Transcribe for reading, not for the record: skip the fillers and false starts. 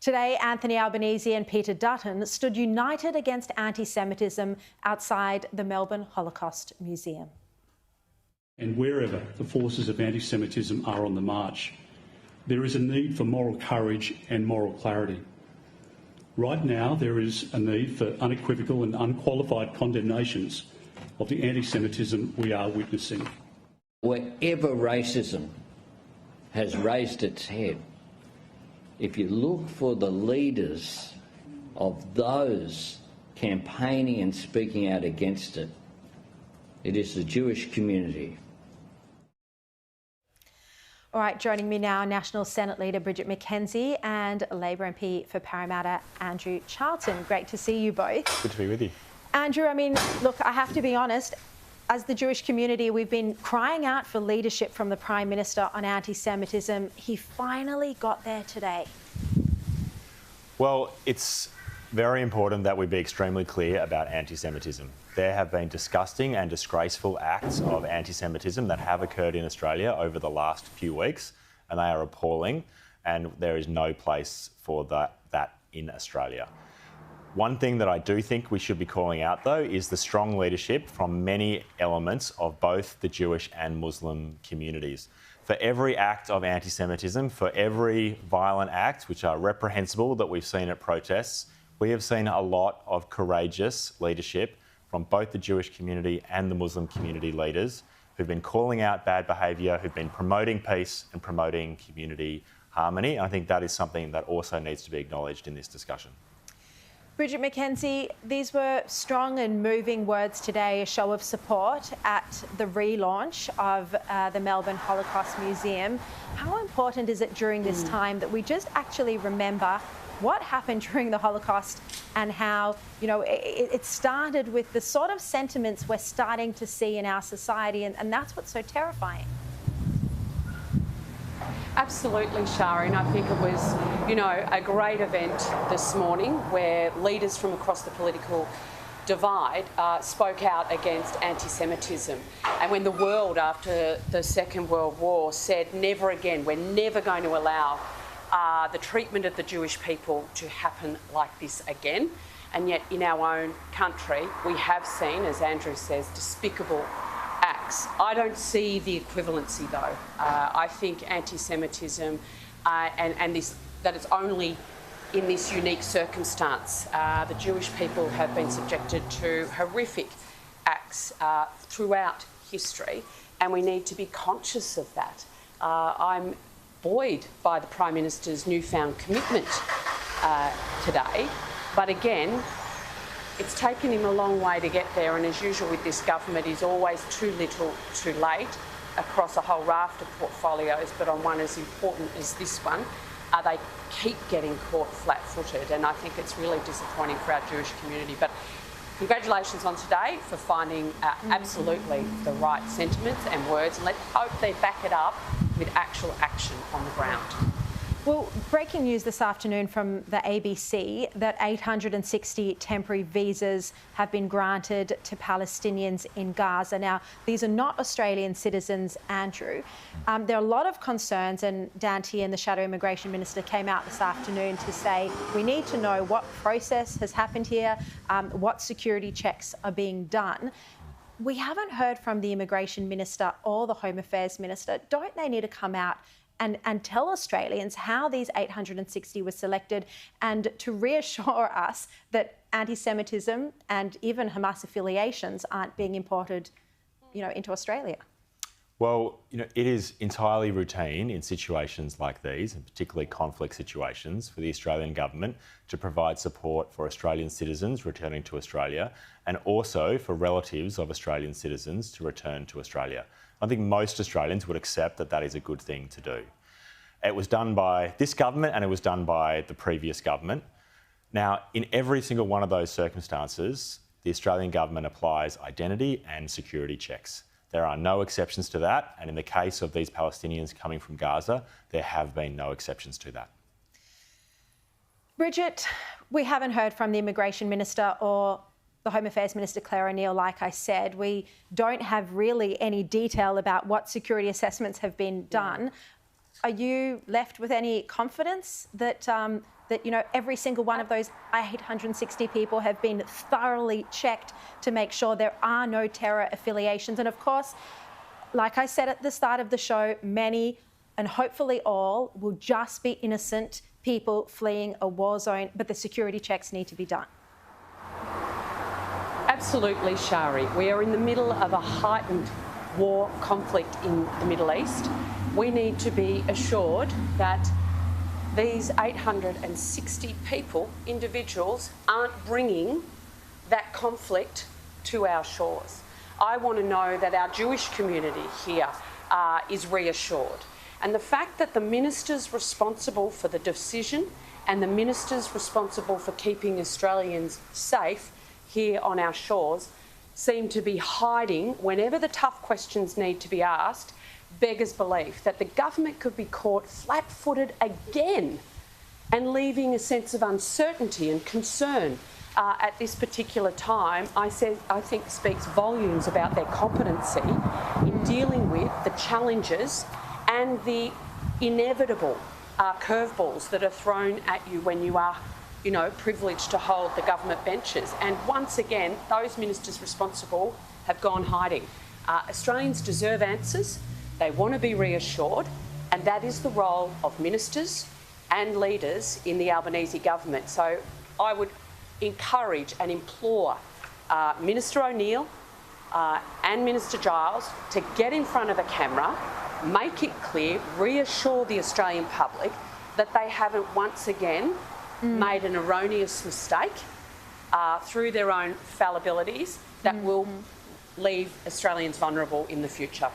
Today, Anthony Albanese and Peter Dutton stood united against anti-Semitism outside the Melbourne Holocaust Museum. And wherever the forces of anti-Semitism are on the march, there is a need for moral courage and moral clarity. Right now, there is a need for unequivocal and unqualified condemnations of the anti-Semitism we are witnessing. Wherever racism has raised its head, if you look for the leaders of those campaigning and speaking out against it, it is the Jewish community. All right, joining me now, National Senate Leader Bridget McKenzie and Labor MP for Parramatta Andrew Charlton. Great to see you both. Good to be with you. Andrew, I mean, look, I have to be honest, as the Jewish community, we've been crying out for leadership from the Prime Minister on anti-Semitism. He finally got there today. Well, it's very important that we be extremely clear about anti-Semitism. There have been disgusting and disgraceful acts of anti-Semitism that have occurred in Australia over the last few weeks, and they are appalling, and there is no place for that in Australia. One thing that I do think we should be calling out, though, is the strong leadership from many elements of both the Jewish and Muslim communities. For every act of anti-Semitism, for every violent act, which are reprehensible, that we've seen at protests, we have seen a lot of courageous leadership from both the Jewish community and the Muslim community leaders who've been calling out bad behaviour, who've been promoting peace and promoting community harmony. I think that is something that also needs to be acknowledged in this discussion. Bridget McKenzie, these were strong and moving words today, a show of support at the relaunch of the Melbourne Holocaust Museum. How important is it during this time that we just actually remember what happened during the Holocaust and how, you know, it started with the sort of sentiments we're starting to see in our society, and that's what's so terrifying. Absolutely, Sharri, and I think it was, you know, a great event this morning where leaders from across the political divide spoke out against anti-Semitism. And when the world, after the Second World War, said never again, we're never going to allow the treatment of the Jewish people to happen like this again. And yet in our own country, we have seen, as Andrew says, despicable acts. I don't see the equivalency, though. I think anti-Semitism and this, that it's only in this unique circumstance. The Jewish people have been subjected to horrific acts throughout history, and we need to be conscious of that. I'm buoyed by the Prime Minister's newfound commitment today, but again, it's taken him a long way to get there, and as usual with this government, is always too little, too late across a whole raft of portfolios, but on one as important as this one, they keep getting caught flat-footed, and I think it's really disappointing for our Jewish community. But congratulations on today for finding absolutely the right sentiments and words, and let's hope they back it up with actual action on the ground. Well, breaking news this afternoon from the ABC that 860 temporary visas have been granted to Palestinians in Gaza. Now, these are not Australian citizens, Andrew. There are a lot of concerns, and Dante and the Shadow Immigration Minister came out this afternoon to say we need to know what process has happened here, what security checks are being done. We haven't heard from the Immigration Minister or the Home Affairs Minister. Don't they need to come out and tell Australians how these 860 were selected, and to reassure us that anti-Semitism and even Hamas affiliations aren't being imported, you know, into Australia? Well, you know, it is entirely routine in situations like these, and particularly conflict situations, for the Australian government to provide support for Australian citizens returning to Australia, and also for relatives of Australian citizens to return to Australia. I think most Australians would accept that that is a good thing to do. It was done by this government and it was done by the previous government. Now, in every single one of those circumstances, the Australian government applies identity and security checks. There are no exceptions to that, and in the case of these Palestinians coming from Gaza, there have been no exceptions to that. Bridget, we haven't heard from the Immigration Minister or the Home Affairs Minister, Claire O'Neill. Like I said, we don't have really any detail about what security assessments have been done. Are you left with any confidence that that, you know, every single one of those 860 people have been thoroughly checked to make sure there are no terror affiliations. And of course, like I said at the start of the show, many and hopefully all will just be innocent people fleeing a war zone, but the security checks need to be done. Absolutely, Sharri. We are in the middle of a heightened war conflict in the Middle East. We need to be assured that these 860 people, individuals, aren't bringing that conflict to our shores. I want to know that our Jewish community here is reassured. And the fact that the ministers responsible for the decision and the ministers responsible for keeping Australians safe here on our shores seem to be hiding whenever the tough questions need to be asked beggars belief that the government could be caught flat-footed again and leaving a sense of uncertainty and concern at this particular time, I think speaks volumes about their competency in dealing with the challenges and the inevitable curveballs that are thrown at you when you are, you know, privileged to hold the government benches. And once again, those ministers responsible have gone hiding. Australians deserve answers. They want to be reassured, and that is the role of ministers and leaders in the Albanese government. So I would encourage and implore Minister O'Neill and Minister Giles to get in front of a camera, make it clear, reassure the Australian public that they haven't once again made an erroneous mistake through their own fallibilities that will leave Australians vulnerable in the future.